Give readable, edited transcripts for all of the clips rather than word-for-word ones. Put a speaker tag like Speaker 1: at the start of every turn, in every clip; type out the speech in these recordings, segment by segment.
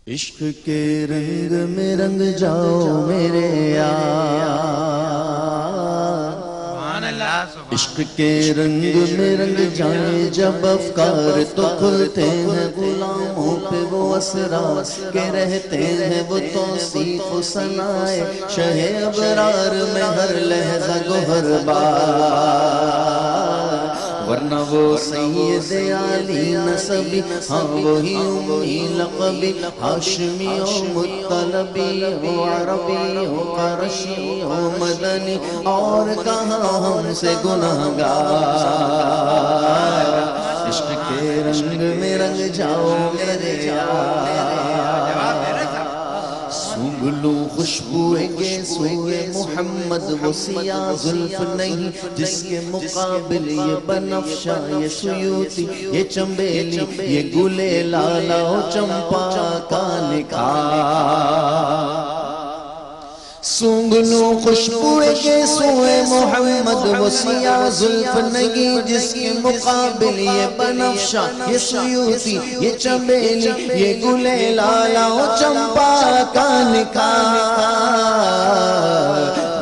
Speaker 1: عشق کے رنگ میں رنگ جاؤ میرے یار، عشق کے رنگ میں رنگ جائیں جب افکار تو کھلتے ہیں غلاموں پہ وہ اسرار کے رہتے ہیں وہ توصیف و ثنائے شہ ابرار میں ہر لحظہ گوہر بار، ورنہ وہ سید علی نسبی ہاں وہی امی لقبی ہاشمی و مطلبی و عربی و قرشی و مدنی اور کہاں ہم سے گناہگار، عشق کے رنگ میں رنگ جاؤ میرے یار، سونگھ لوں خوشبوئے کے سوئے محمد وہ سیاہ زلف نہیں جس کے مقابل یہ بنفشہ یہ سیوتی یہ چمبیلی یہ گلے لالا و چمپا کا نکھار، سونگھ لوں خوشبوئے کے سوئے محمد وہ سیاہ زلف نہیں جس کے مقابل یہ بنفشہ یہ سیوتی یہ چمبیلی یہ گلے لالا و چمپا کا نکھار،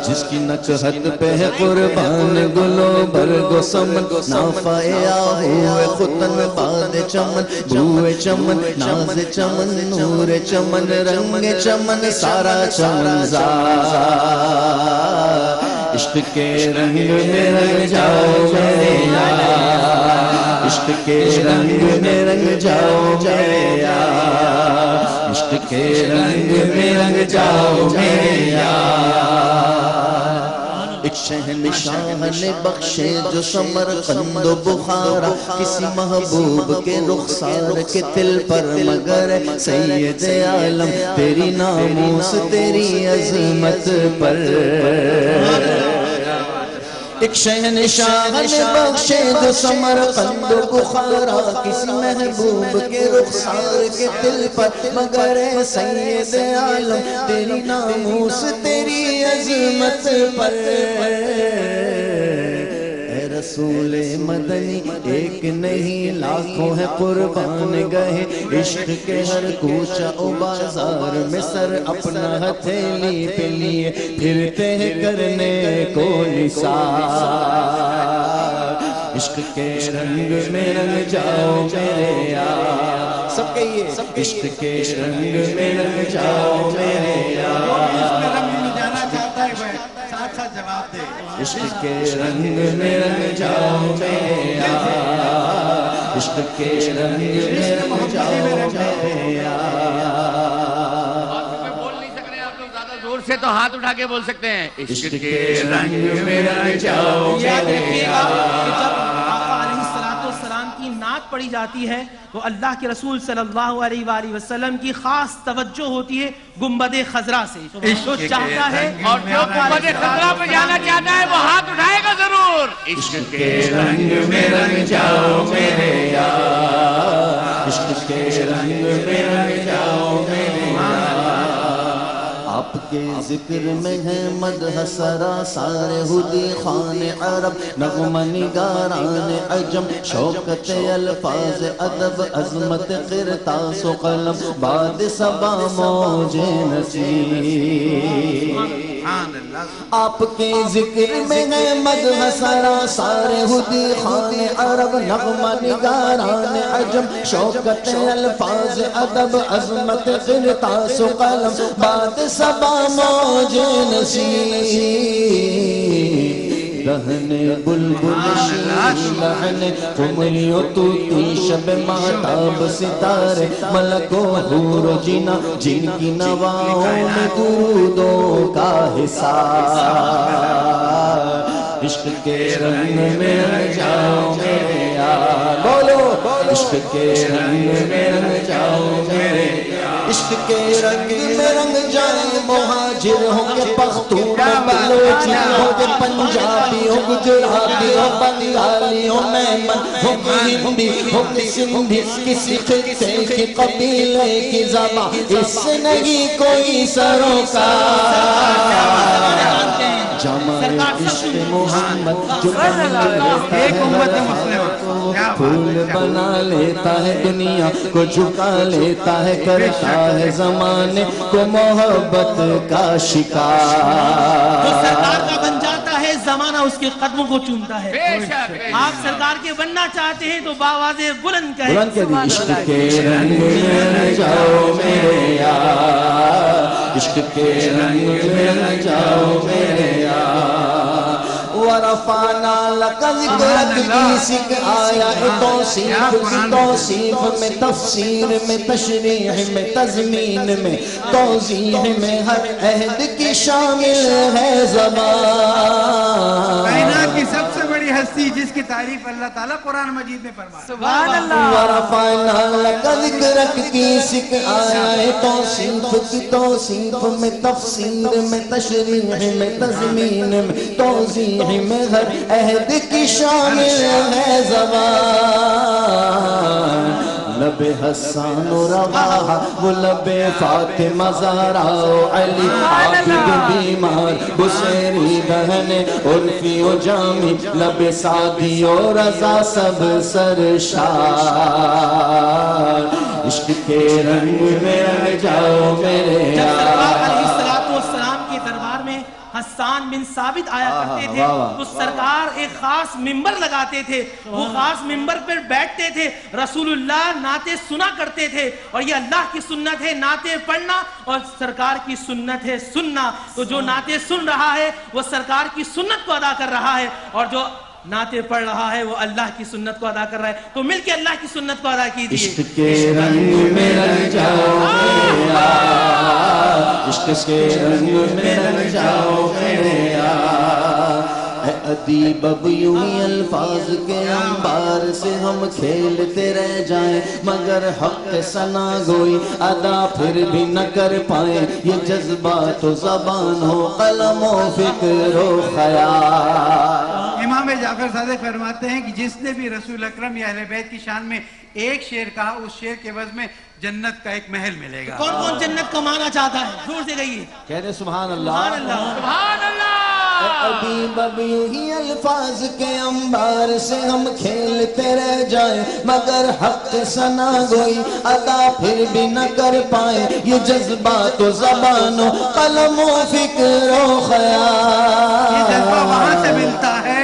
Speaker 1: جس کی نکہت پہ ہے قربان گلو برگ و سمن نافائے آہوے ختن باد چمن بوئے چمن ناز چمن نور چمن رنگ چمن سارا چمن زار، عشق کے رنگ میں رنگ جاؤ میرے یار، عشق کے رنگ میں رنگ جاؤ میرے یار، عشق کے رنگ میں رنگ جاؤ میرے یار، ایک شہنشاہ نے بخشے جو سمرقند و بخارا کسی محبوب کے رخسار کے دل پر مگر سید عالم تیری ناموس تیری عظمت پر، ایک شہنشاہ نے بخشے جو سمرقند و بخارا کسی محبوب کے رخسار کے دل پر مگر سید عالم تیری ناموس تیری عظمت پر، اے رسول مدنی ایک نہیں لاکھوں ہے قربان گئے عشق کے ہر کوچہ و بازار میں سر اپنا ہتھیلی پہ لیے پھرتے ہیں کرنے کو نثار، عشق کے رنگ میں رنگ جاؤ میرے یار، سب کہیے عشق کے رنگ میں رنگ جاؤ میرے یار، عشق کے رنگ میں رنگ جاؤ میرے یار، عشق کے رنگ میں رنگ جاؤ میرے یار،
Speaker 2: سے تو ہاتھ اٹھا کے بول سکتے ہیں
Speaker 1: عشق کے رنگ میں رنگ جاؤ میرے یار،
Speaker 3: جب آقا علیہ السلام کی نعت پڑھی جاتی ہے تو اللہ کے رسول صلی اللہ علیہ وآلہ وسلم کی خاص توجہ ہوتی ہے گنبد خضرا سے، جو چاہتا ہے
Speaker 2: اور جو گنبد خضرا پہ جانا چاہتا ہے وہ ہاتھ اٹھائے گا ضرور،
Speaker 1: عشق کے رنگ میں رنگ جاؤ میرے یار، عشق کے رنگ میں رنگ جاؤ میرے یار، آپ کے ذکر میں ہے مدح سراسار ہدی خان عرب نغمہ نگاران عجم شوکت الفاظ ادب عظمت قرطاس و قلم باد صبا موج نسیم، آپ کے ذکر میں ہے مدح سراسار ہدی خان عرب نغمہ نگاران عجم شوکت الفاظ ادب عظمت قرطاس و قلم باد صبا موج نسیم، رہنے بلبل شیر لہنے قمری و توتی شب مہتاب ستارے ملک و حور و جنا جن کی نواؤں میں درودوں کا حصار، عشق کے رنگ میں رنگ جاؤ میرے یار، بولو عشق کے رنگ میں رنگ جاؤ میرے یار، عشق کے رنگ میں رنگ جائیں مہاجر ہوں گے پختون بلوچی ہوں گے پنجابی ہوں گجراتی ہوں بنگالی ہوں میمن ہوں ہندی ہوں سندھی کسی خطے کی قبیلے کی زبان اس سے نہیں کوئی سروکار، جمع عشق محمد جو پھول بنا لیتا ہے دنیا کو جھکا لیتا ہے کرتا ہے زمانے کو محبت کا شکار.
Speaker 3: جو سرکار کا بن جاتا ہے زمانہ اس کے قدموں کو چومتا ہے.
Speaker 2: بے شک
Speaker 3: آپ سرکار کے بننا چاہتے ہیں تو باواز بلند کہیں
Speaker 1: بلند کہہ دی. عشق کے رنگ میں رہ جاؤ میرے یار, عشق کے رنگ میں رہ جاؤ میرے یار. ورفعنا لك ذکرک کی سکھ آیا ہے توصیف میں, تفسیر میں, تشریح میں, تضمین میں, توضیح میں, ہر عہد کی شامل ہے زبان.
Speaker 4: کائنات کی سب سے بڑی ہستی جس کی تعریف اللہ تعالیٰ قرآن مجید میں فرمایا.
Speaker 2: سبحان اللہ.
Speaker 1: ورفعنا لك ذکرک کی سکھ آیا ہے توصیف میں, تفسیر میں, تشریح میں, تضمین میں, توضیح میں, ہر عہد کی شامل ہے زبان. لب حسان و رواحہ وہ لب فاطمہ زہرا و علی عابد بیمار بصیری بہن عرفی و جامی لب سعدی و رضا سب سرشار. عشق کے رنگ میں رہ جاؤ میرے
Speaker 3: جب
Speaker 1: یار.
Speaker 3: سرکار علیہ السلام کے دربار میں حسان بن ثابت آیا کرتے تھے تو سرکار ایک خاص ممبر لگاتے تھے, وہ خاص ممبر پر بیٹھتے تھے, رسول اللہ نعتیں سنا کرتے تھے. اور یہ اللہ کی سنت ہے نعتیں پڑھنا اور سرکار کی سنت ہے سننا. تو جو نعتیں سن رہا ہے وہ سرکار کی سنت کو ادا کر رہا ہے, اور جو نعتیں پڑھ رہا ہے وہ اللہ کی سنت کو ادا کر رہا ہے. تو مل کے اللہ کی سنت کو ادا کیجیے.
Speaker 1: عشق کے رنگ میں رہ جاؤ میرے یار, عشق کے رنگ میں رہ جاؤ میرے یار. اے ادیب اب یوں ہی الفاظ کے انبار سے ہم کھیلتے رہ جائیں مگر حق ثنا گوئی ادا پھر بھی نہ کر پائیں. یہ جذبات و زبان ہو قلم و فکر و خیال.
Speaker 4: امام جعفر صادق فرماتے ہیں کہ جس نے بھی رسول اکرم یا اہل بیت کی شان میں ایک شعر کہا اس شعر کے عوض میں جنت کا ایک محل ملے گا.
Speaker 3: کون کون جنت کو مانا چاہتا ہے؟ زور سے کہیے
Speaker 1: کہہ دے سبحان اللہ.
Speaker 3: سبحان اللہ.
Speaker 2: سبحان اللہ.
Speaker 1: ادیب اب یوں ہی الفاظ کے انبار سے ہم کھیلتے رہ جائیں مگر حق ثنا گوئی ادا پھر بھی نہ کر پائیں. یہ جذبات و زبان و قلم و فکر و خیال.
Speaker 4: یہ جذبہ وہاں سے ملتا ہے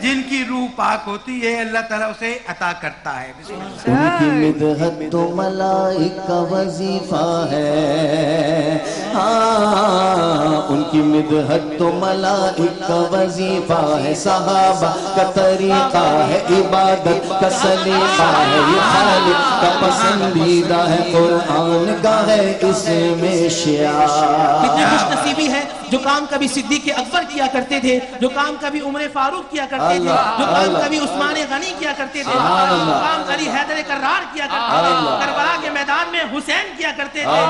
Speaker 4: جن کی روح پاک ہوتی ہے, اللہ تعالیٰ اسے عطا کرتا ہے. بسم اللہ.
Speaker 1: ان کی مدحت تو ملائک کا وظیفہ ہے, ہاں ان کی مدحت تو ملائک کا وظیفہ ہے. صحابہ کا طریقہ ہے, عبادت کا سلیقہ ہے, یہ خالق کا پسندیدہ ہے, قرآن کا ہے اس میں شعار.
Speaker 3: کتنی خوش نصیبی ہے جو کام کبھی صدیق اکبر کیا کرتے تھے, جو کام کبھی عمر فاروق کیا کرتے تھے, جو کام کبھی عثمان غنی کیا کرتے تھے, جو کام کبھی حیدر کرار کیا کرتے تھے, کربلا کے میدان میں حسین کیا کرتے تھے,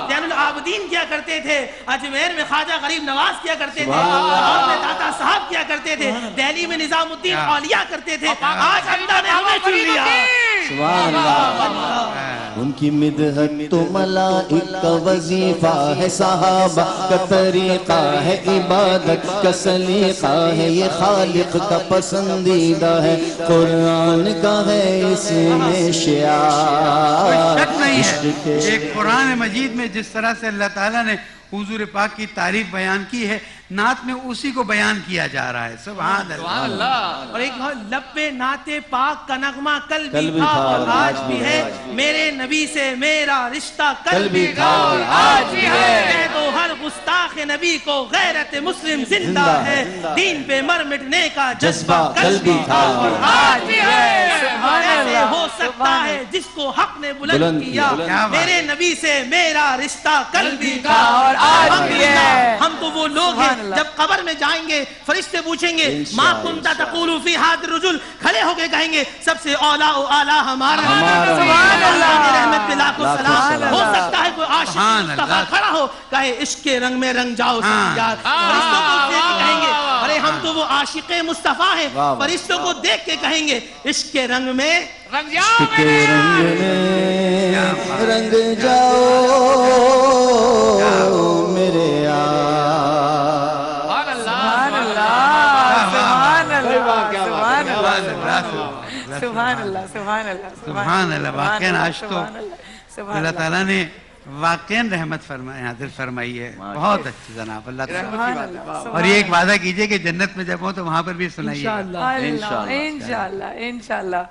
Speaker 3: زین العابدین کیا کرتے تھے, اجمیر میں خواجہ غریب نواز کیا کرتے تھے, لاہور میں داتا صاحب کیا کرتے تھے, دہلی میں نظام الدین اولیاء کرتے تھے. آج اللہ نے ہمیں چن لیا.
Speaker 1: سبحان اللہ. ان کی مدحت تو ملائک کا وظیفہ ہے, صحابہ کا طریقہ ہے, عبادت کا سلیقہ ہے, یہ خالق کا پسندیدہ ہے, قرآن کا ہے اس میں شعار.
Speaker 4: کوئی شک نہیں ہے کہ قرآن مجید میں جس طرح سے اللہ تعالیٰ نے حضور پاک کی تعریف بیان کی ہے, نعت میں اسی کو بیان کیا جا رہا ہے. سبحان اللہ.
Speaker 3: اور ایک لب پہ نعت پاک کا نغمہ کل بھی تھا اور آج بھی ہے, میرے نبی سے میرا رشتہ کل بھی تھا اور آج بھی ہے. کہہ دو ہر گستاخ نبی کو غیرت مسلم زندہ ہے, دین پہ مر مٹنے کا جذبہ کل بھی تھا اور آج بھی ہے. ایسے ہو سکتا ہے جس کو حق نے بلند کیا, میرے نبی سے میرا رشتہ کل بھی تھا اور آج بھی ہے. ہم تو وہ لوگ ہیں جب قبر میں جائیں گے فرشتے پوچھیں گے ما کنت تقول فی ھذا الرجل, کھڑے ہو کے کہیں گے سب سے اولا و اعلیٰ ہمارا. سبحان اللہ. رحمت بلا کو سلام. ہو سکتا ہے کوئی عاشق مصطفیٰ کھڑا ہو کہے عشق کے رنگ میں رنگ جاؤ یار. فرشتوں کو دیکھ کے کہیں گے ارے ہم تو وہ عاشق مصطفیٰ ہیں. فرشتوں کو دیکھ کے کہیں گے عشق کے رنگ میں
Speaker 2: رنگ جاؤ
Speaker 1: رنگ جاؤ میرے یار.
Speaker 4: سبحان اللہ. واقعاً آج تو اللہ تعالیٰ نے واقعاً رحمت فرمائے نازل فرمائی ہے. بہت اچھی جناب, اللہ
Speaker 5: سبحان
Speaker 4: تعالیٰ.
Speaker 5: اللہ,
Speaker 4: اور یہ ایک وعدہ کیجئے کہ جنت میں جب ہوں تو وہاں پر بھی سنائیے.
Speaker 5: اللہ, انشاءاللہ انشاءاللہ.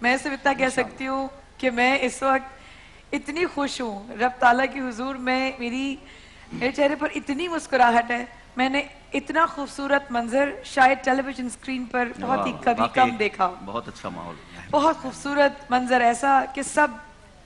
Speaker 5: میں صرف اتنا کہہ سکتی ہوں کہ میں اس وقت اتنی خوش ہوں رب تعالیٰ کی حضور میں, میرے چہرے پر اتنی مسکراہٹ ہے. میں نے اتنا خوبصورت منظر شاید ٹیلی ویژن اسکرین پر بہت ہی کبھی کم دیکھا.
Speaker 6: بہت اچھا ماحول,
Speaker 5: بہت خوبصورت منظر, ایسا کہ سب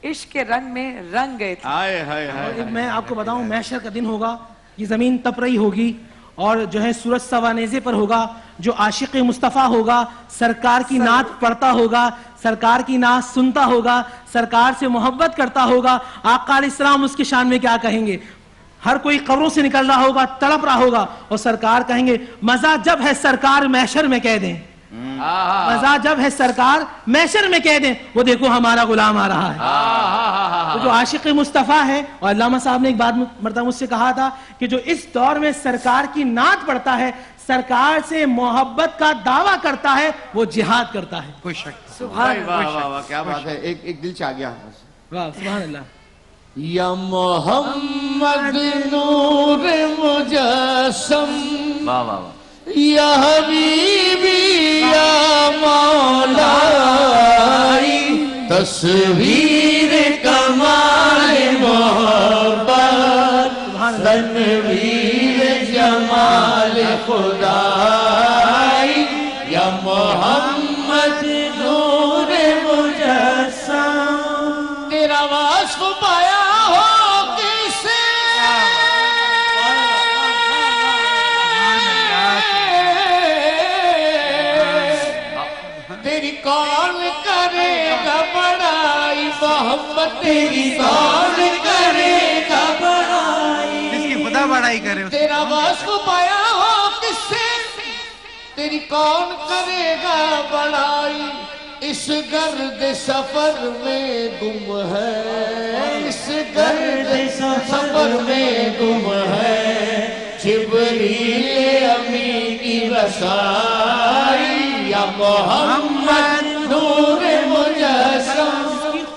Speaker 5: عشق کے رنگ میں رنگ گئے تھے.
Speaker 3: میں آپ کو بتاؤں, محشر کا دن ہوگا, یہ زمین تپ رہی ہوگی اور جو ہے سورج سوانیزے پر ہوگا. جو عاشق مصطفیٰ ہوگا سرکار کی نعت پڑھتا ہوگا, سرکار کی نعت سنتا ہوگا, سرکار سے محبت کرتا ہوگا, آقا علیہ السلام اس کی شان میں کیا کہیں گے؟ ہر کوئی قبروں سے نکل رہا ہوگا, تڑپ رہا ہوگا, اور سرکار کہیں گے مزہ جب ہے سرکار محشر میں کہہ دیں, مزہ جب ہے سرکار محشر میں کہہ دیں, وہ دیکھو ہمارا غلام آ رہا ہے. تو جو عاشق مصطفیٰ ہے, اور علامہ صاحب نے ایک بات مرتبہ مجھ سے کہا تھا کہ جو اس دور میں سرکار کی نعت پڑھتا ہے, سرکار سے محبت کا دعویٰ کرتا ہے, وہ جہاد کرتا ہے.
Speaker 4: کوئی شک.
Speaker 5: سبحان اللہ,
Speaker 1: کیا بات ہے, ایک دل چاہ گیا.
Speaker 3: واہ سبحان اللہ.
Speaker 1: یا محمد نور مجسم,
Speaker 6: واہ واہ واہ,
Speaker 1: یا حبیبی یا مولائی, تصویر کمال محبت, تنویر جمال خدائی, یا محمد نور مجسم. تیرا وصف پایا ہو کسے, تیری کون کرے گا بڑائی, محمد تیری کون کرے گا بڑائی,
Speaker 4: جس کی خدا بڑائی کرے.
Speaker 1: تیرا وصف پایا ہو کسے, تیری کون کرے گا بڑائی. اس گرد سفر میں گم ہے, اس گرد سفر میں گم ہے, جبریل امی کی رسائی, یا محمد نور مجسم.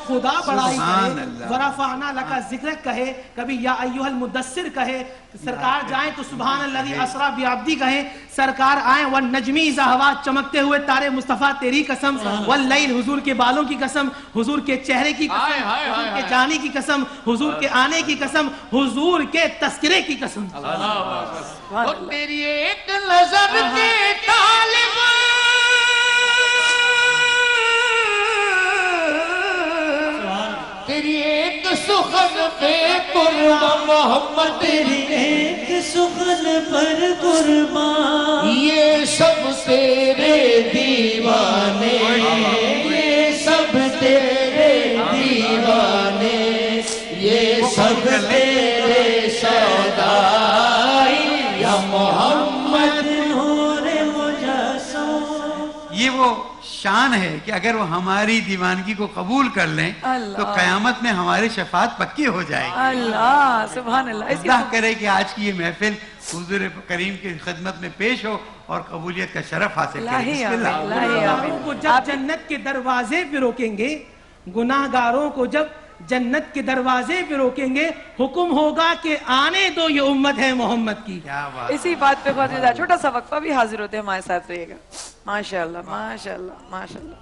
Speaker 3: خدا بڑائی
Speaker 4: سبحان
Speaker 3: کرے,
Speaker 4: اللہ.
Speaker 3: ورفعنا لک ذکرک کہے, کبھی یا ایھا المدثر کہے, سرکار جائیں تو سبحان الذی اسری بعبدی کہیں, سرکار آئیں والنجمی اذا ہوا, چمکتے ہوئے تارے مصطفیٰ تیری قسم, واللیل حضور کے بالوں کی قسم, حضور کے چہرے کی قسم, حضور کے جانے کی قسم, حضور کے آنے کی قسم, حضور کے تذکرے کی قسم.
Speaker 1: اور تیری ایک نظر کے طالب, تیری ایک سخن پہ قربان, محمد تیری ایک سخن پر قربان, یہ سب تیرے دیوانے, یہ سب تیرے دیوانے, یہ سب تیرے سودائی, یا محمد نور مجسم.
Speaker 4: یہ وہ شان ہے کہ اگر وہ ہماری دیوانگی کو قبول کر لیں تو قیامت میں ہماری شفاعت پکی ہو جائے گی.
Speaker 5: اللہ سبحان اللہ.
Speaker 4: اللہ کرے کہ آج کی یہ محفل حضور کریم کی خدمت میں پیش ہو اور قبولیت کا شرف حاصل کرے. بسم اللہ.
Speaker 3: گناہگاروں کو جب جنت کے دروازے پہ روکیں گے, گناہگاروں کو جب جنت کے دروازے پہ روکیں گے, حکم ہوگا کہ آنے دو, یہ امت ہے محمد کی.
Speaker 4: کیا بات.
Speaker 5: اسی بات پہ چھوٹا سا وقفہ بھی حاضر ہوتے ہیں, ہمارے ساتھ رہیے گا. ماشاءاللہ ماشاءاللہ ماشاءاللہ.